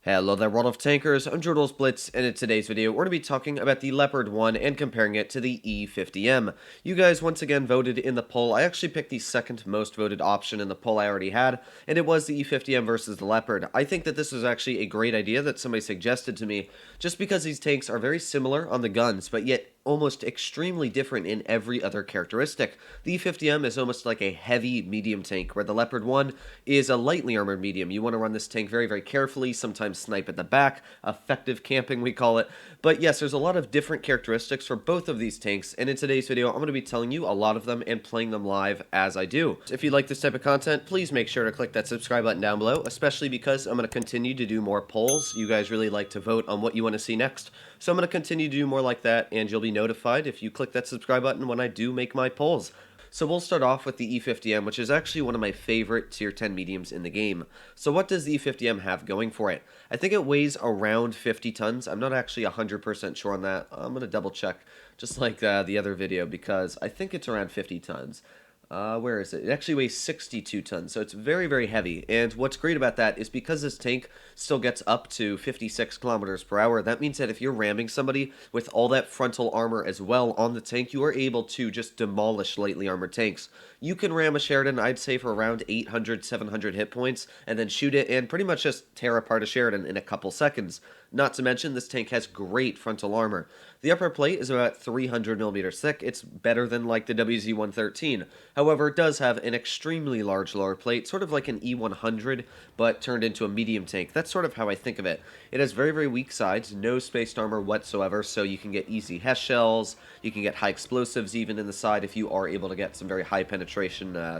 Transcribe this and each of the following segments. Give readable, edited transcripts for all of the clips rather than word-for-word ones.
Hello there, world of tankers. I'm Jordan's Blitz, and in today's video, we're going to be talking about the Leopard 1 and comparing it to the E50M. You guys once again voted in the poll. I actually picked the second most voted option in the poll I already had, and it was the E50M versus the Leopard. I think that this was actually a great idea that somebody suggested to me, just because these tanks are very similar on the guns, but yet almost extremely different in every other characteristic. The E50M is almost like a heavy medium tank, where the Leopard 1 is a lightly armored medium. You want to run this tank very, very carefully, sometimes snipe at the back, effective camping we call it. But yes, there's a lot of different characteristics for both of these tanks, and in today's video, I'm going to be telling you a lot of them and playing them live as I do. If you like this type of content, please make sure to click that subscribe button down below, especially because I'm going to continue to do more polls. You guys really like to vote on what you want to see next, so I'm going to continue to do more like that, and you'll be notified if you click that subscribe button when I do make my polls. So we'll start off with the E50M, which is actually one of my favorite tier 10 mediums in the game. So what does the E50M have going for it? I think it weighs around 50 tons. I'm not actually 100% sure on that. I'm going to double check, just like the other video, because I think it's around 50 tons. Where is it? It actually weighs 62 tons, so it's very, very heavy. And what's great about that is because this tank still gets up to 56 kilometers per hour, that means that if you're ramming somebody with all that frontal armor as well on the tank, you are able to just demolish lightly armored tanks. You can ram a Sheridan, I'd say, for around 800, 700 hit points, and then shoot it and pretty much just tear apart a Sheridan in a couple seconds. Not to mention, this tank has great frontal armor. The upper plate is about 300 millimeters thick. It's better than like the WZ-113. However, it does have an extremely large lower plate, sort of like an E100, but turned into a medium tank. That's sort of how I think of it. It has very, very weak sides, no spaced armor whatsoever, so you can get easy HESH shells, you can get high explosives even in the side if you are able to get some very high penetration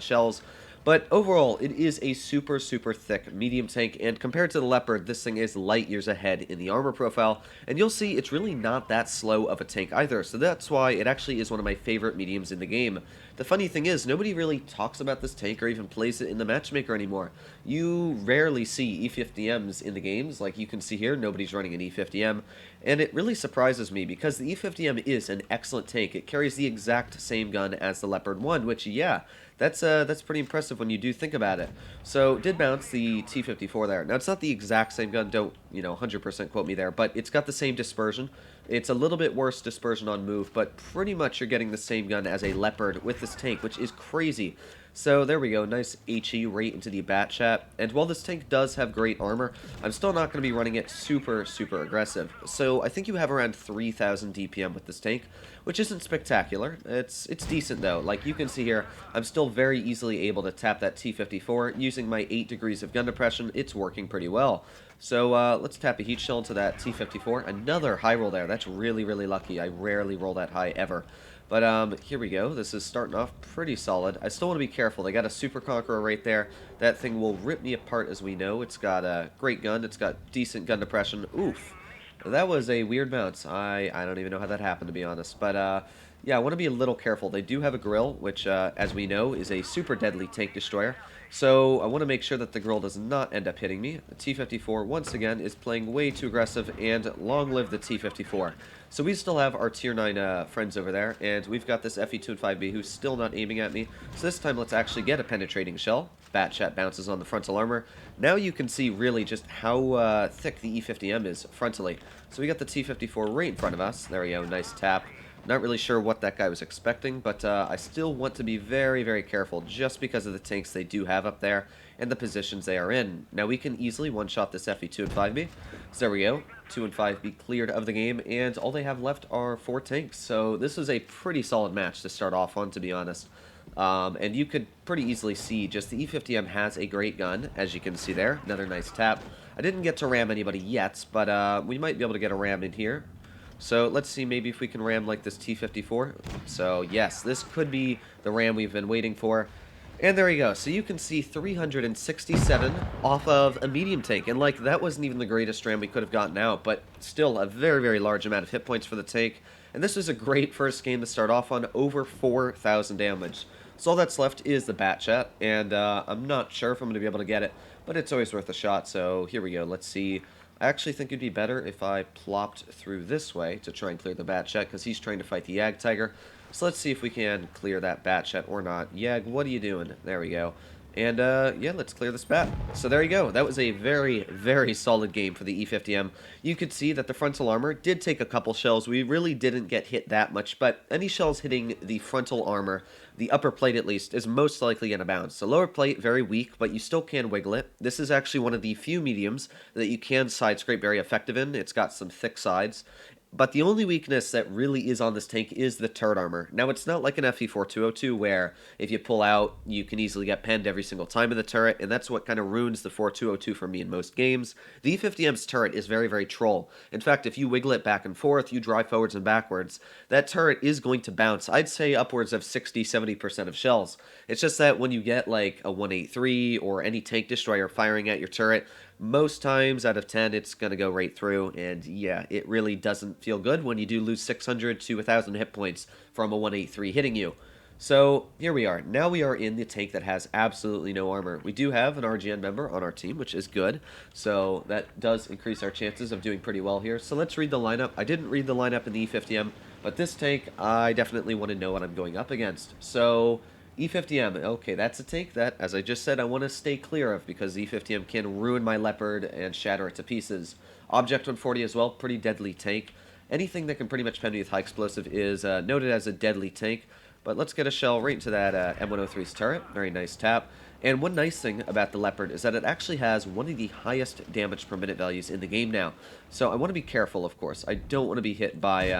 shells. But overall, it is a super, super thick medium tank, and compared to the Leopard, this thing is light years ahead in the armor profile, and you'll see it's really not that slow of a tank either, so that's why it actually is one of my favorite mediums in the game. The funny thing is, nobody really talks about this tank or even plays it in the matchmaker anymore. You rarely see E50Ms in the games, like you can see here, nobody's running an E50M, and it really surprises me because the E50M is an excellent tank. It carries the exact same gun as the Leopard 1, which, yeah, that's pretty impressive when you do think about it. So, did bounce the T54 there. Now, it's not the exact same gun, don't, 100% quote me there, but it's got the same dispersion. It's a little bit worse dispersion on move, but pretty much you're getting the same gun as a Leopard with this tank, which is crazy. So there we go, nice HE right into the bat chat. And while this tank does have great armor, I'm still not going to be running it super, super aggressive. So I think you have around 3,000 DPM with this tank, which isn't spectacular. It's decent though. Like you can see here, I'm still very easily able to tap that T54 using my 8 degrees of gun depression. It's working pretty well. So let's tap a heat shell into that T54. Another high roll there. That's really, really lucky. I rarely roll that high ever. But here we go. This is starting off pretty solid. I still want to be careful. They got a Super Conqueror right there. That thing will rip me apart, as we know. It's got a great gun. It's got decent gun depression. Oof. That was a weird bounce. I don't even know how that happened, to be honest. But yeah, I want to be a little careful. They do have a grill, which, as we know, is a super deadly tank destroyer. So I want to make sure that the grill does not end up hitting me. The T54, once again, is playing way too aggressive, and long live the T54. So we still have our tier 9 friends over there, and we've got this FE25B who's still not aiming at me. So this time, let's actually get a penetrating shell. Bat chat bounces on the frontal armor. Now you can see really just how thick the E50M is frontally. So we got the T54 right in front of us. There we go, nice tap. Not really sure what that guy was expecting, but I still want to be very, very careful just because of the tanks they do have up there and the positions they are in. Now we can easily one-shot this FE2 and 5B. So there we go, 2 and 5B cleared of the game, and all they have left are 4 tanks. So this was a pretty solid match to start off on, to be honest. And you could pretty easily see just the E50M has a great gun, as you can see there. Another nice tap. I didn't get to ram anybody yet, but we might be able to get a ram in here. So let's see maybe if we can ram like this T54. So yes, this could be the ram we've been waiting for. And there you go. So you can see 367 off of a medium tank. And like that wasn't even the greatest ram we could have gotten out, but still a very, very large amount of hit points for the tank. And this was a great first game to start off on, over 4,000 damage. So all that's left is the bat chat, and I'm not sure if I'm going to be able to get it, but it's always worth a shot. So here we go. Let's see. I actually think it'd be better if I plopped through this way to try and clear the bat chat, because he's trying to fight the Yag Tiger. So let's see if we can clear that bat chat or not. Yag, what are you doing? There we go. And, yeah, let's clear this bat. So there you go. That was a very, very solid game for the E50M. You could see that the frontal armor did take a couple shells. We really didn't get hit that much, but any shells hitting the frontal armor, the upper plate at least, is most likely going to bounce. The lower plate, very weak, but you still can wiggle it. This is actually one of the few mediums that you can side scrape very effective in. It's got some thick sides. But the only weakness that really is on this tank is the turret armor. Now, it's not like an FE4202 where if you pull out, you can easily get penned every single time in the turret, and that's what kind of ruins the 4202 for me in most games. The E50M's turret is very, very troll. In fact, if you wiggle it back and forth, you drive forwards and backwards, that turret is going to bounce. I'd say upwards of 60-70% of shells. It's just that when you get like a 183 or any tank destroyer firing at your turret, most times out of 10, it's going to go right through, and yeah, it really doesn't feel good when you do lose 600 to 1,000 hit points from a 183 hitting you. So, here we are. Now we are in the tank that has absolutely no armor. We do have an RGN member on our team, which is good, so that does increase our chances of doing pretty well here. So let's read the lineup. I didn't read the lineup in the E50M, but this tank, I definitely want to know what I'm going up against. So, E50M, okay, that's a tank that, as I just said, I want to stay clear of because E50M can ruin my Leopard and shatter it to pieces. Object 140 as well, pretty deadly tank. Anything that can pretty much pen me with high explosive is noted as a deadly tank. But let's get a shell right into that M103's turret. Very nice tap. And one nice thing about the Leopard is that it actually has one of the highest damage per minute values in the game now. So I want to be careful, of course. I don't want to be hit by,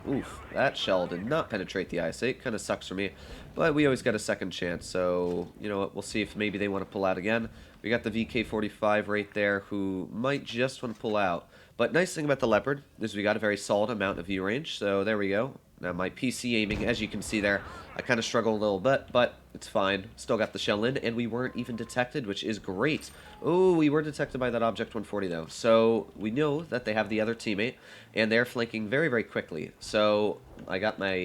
oof, that shell did not penetrate the IS-8. Kind of sucks for me. But we always get a second chance, so, you know what, we'll see if maybe they want to pull out again. We got the VK-45 right there, who might just want to pull out. But nice thing about the Leopard is we got a very solid amount of view range, so there we go. Now my PC aiming, as you can see there, I kind of struggle a little bit, but it's fine. Still got the shell in, and we weren't even detected, which is great. Oh, we were detected by that Object 140, though. So we know that they have the other teammate, and they're flanking very, very quickly. So I got my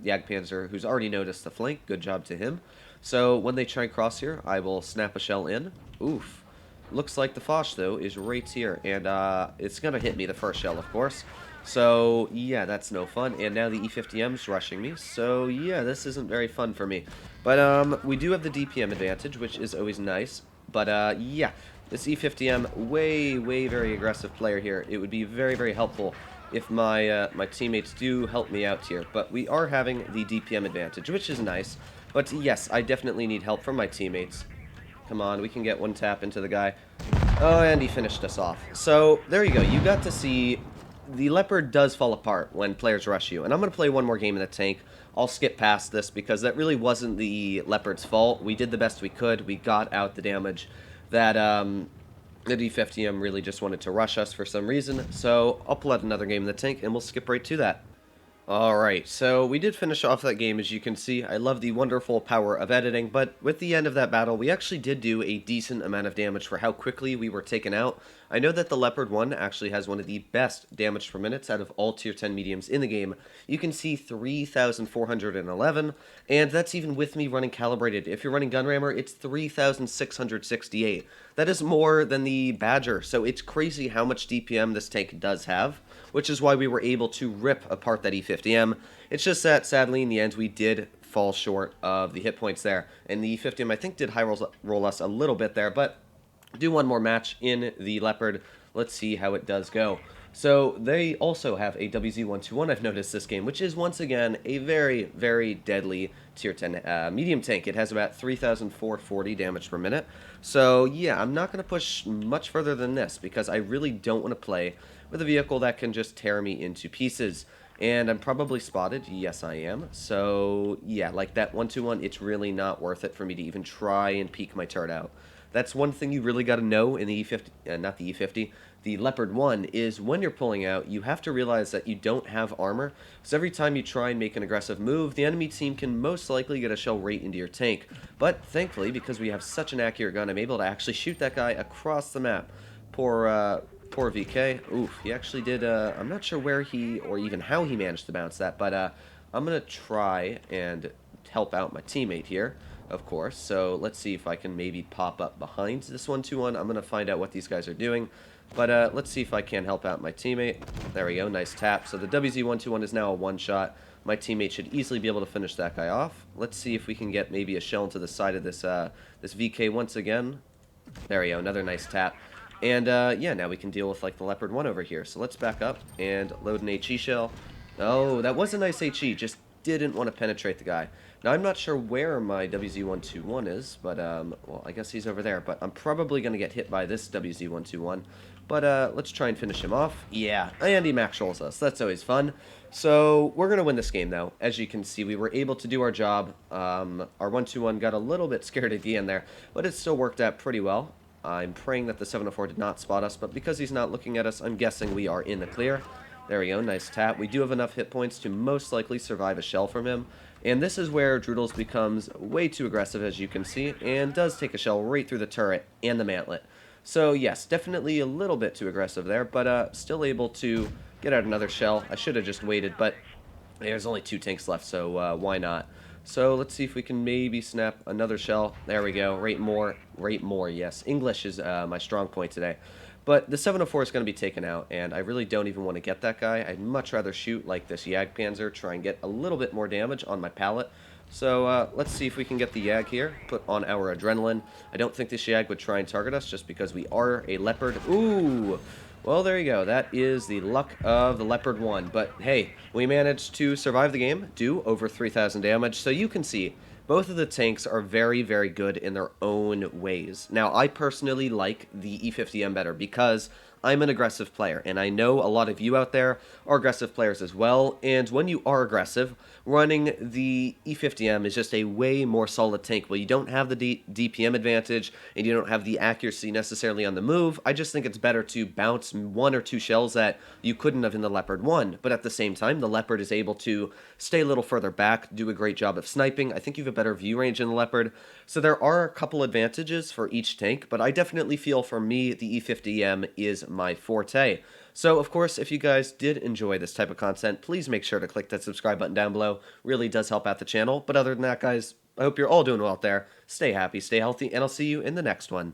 Jagdpanzer, who's already noticed the flank. Good job to him. So when they try and cross here, I will snap a shell in. Oof. Looks like the Foch, though, is right here, and it's going to hit me, the first shell, of course. So, yeah, that's no fun, and now the E50M's rushing me, so, yeah, this isn't very fun for me. But, we do have the DPM advantage, which is always nice, but, yeah, this E50M, way, very aggressive player here. It would be very, very helpful if my, my teammates do help me out here, but we are having the DPM advantage, which is nice, but, yes, I definitely need help from my teammates. Come on, we can get one tap into the guy. Oh, and he finished us off. So, there you go, you got to see... The Leopard does fall apart when players rush you, and I'm going to play one more game in the tank. I'll skip past this because that really wasn't the Leopard's fault. We did the best we could. We got out the damage that the D50M really just wanted to rush us for some reason. So I'll pull out another game in the tank, and we'll skip right to that. Alright, so we did finish off that game, as you can see. I love the wonderful power of editing, but with the end of that battle, we actually did do a decent amount of damage for how quickly we were taken out. I know that the Leopard 1 actually has one of the best damage per minutes out of all tier 10 mediums in the game. You can see 3,411, and that's even with me running calibrated. If you're running gun rammer, it's 3,668. That is more than the Badger, so it's crazy how much DPM this tank does have, which is why we were able to rip apart that E50M. It's just that, sadly, in the end, we did fall short of the hit points there. And the E50M, I think, did high roll us a little bit there, but do one more match in the Leopard. Let's see how it does go. So they also have a WZ-121, I've noticed this game, which is once again a very, very deadly tier 10 medium tank. It has about 3,440 damage per minute. So yeah, I'm not going to push much further than this because I really don't want to play with a vehicle that can just tear me into pieces. And I'm probably spotted. Yes, I am. So yeah, like that 121, it's really not worth it for me to even try and peek my turret out. That's one thing you really got to know in the E50, not the E50, the Leopard 1, is when you're pulling out, you have to realize that you don't have armor, so every time you try and make an aggressive move, the enemy team can most likely get a shell right into your tank. But thankfully, because we have such an accurate gun, I'm able to actually shoot that guy across the map. Poor VK. Oof, he actually did, I'm not sure where he, or even how he managed to bounce that, but I'm going to try and help out my teammate here, of course. So let's see if I can maybe pop up behind this 121. I'm going to find out what these guys are doing. But let's see if I can help out my teammate. There we go, nice tap. So the WZ-121 is now a one-shot. My teammate should easily be able to finish that guy off. Let's see if we can get maybe a shell into the side of this this VK once again. There we go, another nice tap. And yeah, now we can deal with like the Leopard 1 over here. So let's back up and load an HE shell. Oh, that was a nice HE, just didn't want to penetrate the guy. Now, I'm not sure where my WZ-121 is, but, well, I guess he's over there. But I'm probably going to get hit by this WZ-121. But let's try and finish him off. Yeah, and he max rolls us. That's always fun. So we're going to win this game, though. As you can see, we were able to do our job. Our 121 got a little bit scared at the end there, but it still worked out pretty well. I'm praying that the 704 did not spot us, but because he's not looking at us, I'm guessing we are in the clear. There we go, nice tap. We do have enough hit points to most likely survive a shell from him. And this is where Droodles becomes way too aggressive, as you can see, and does take a shell right through the turret and the mantlet. So yes, definitely a little bit too aggressive there, but still able to get out another shell. I should have just waited, but there's only 2 tanks left, so why not? So let's see if we can maybe snap another shell. There we go, rate more, yes. English is my strong point today. But the 704 is going to be taken out, and I really don't even want to get that guy. I'd much rather shoot like this Jagdpanzer, try and get a little bit more damage on my pallet. So let's see if we can get the Yag here, put on our adrenaline. I don't think this Yag would try and target us just because we are a Leopard. Ooh! Well, there you go. That is the luck of the Leopard 1. But hey, we managed to survive the game, do over 3,000 damage, so you can see both of the tanks are very, very good in their own ways. Now, I personally like the E50 M better because I'm an aggressive player, and I know a lot of you out there are aggressive players as well, and when you are aggressive, running the E50 M is just a way more solid tank. Well, you don't have the DPM advantage, and you don't have the accuracy necessarily on the move. I just think it's better to bounce 1 or 2 shells that you couldn't have in the Leopard 1, but at the same time, the Leopard is able to stay a little further back, do a great job of sniping. I think you have a better view range in the Leopard, so there are a couple advantages for each tank, but I definitely feel for me, the E50 M is my forte. So, of course, if you guys did enjoy this type of content, please make sure to click that subscribe button down below. Really does help out the channel. But other than that, guys, I hope you're all doing well out there. Stay happy, stay healthy, and I'll see you in the next one.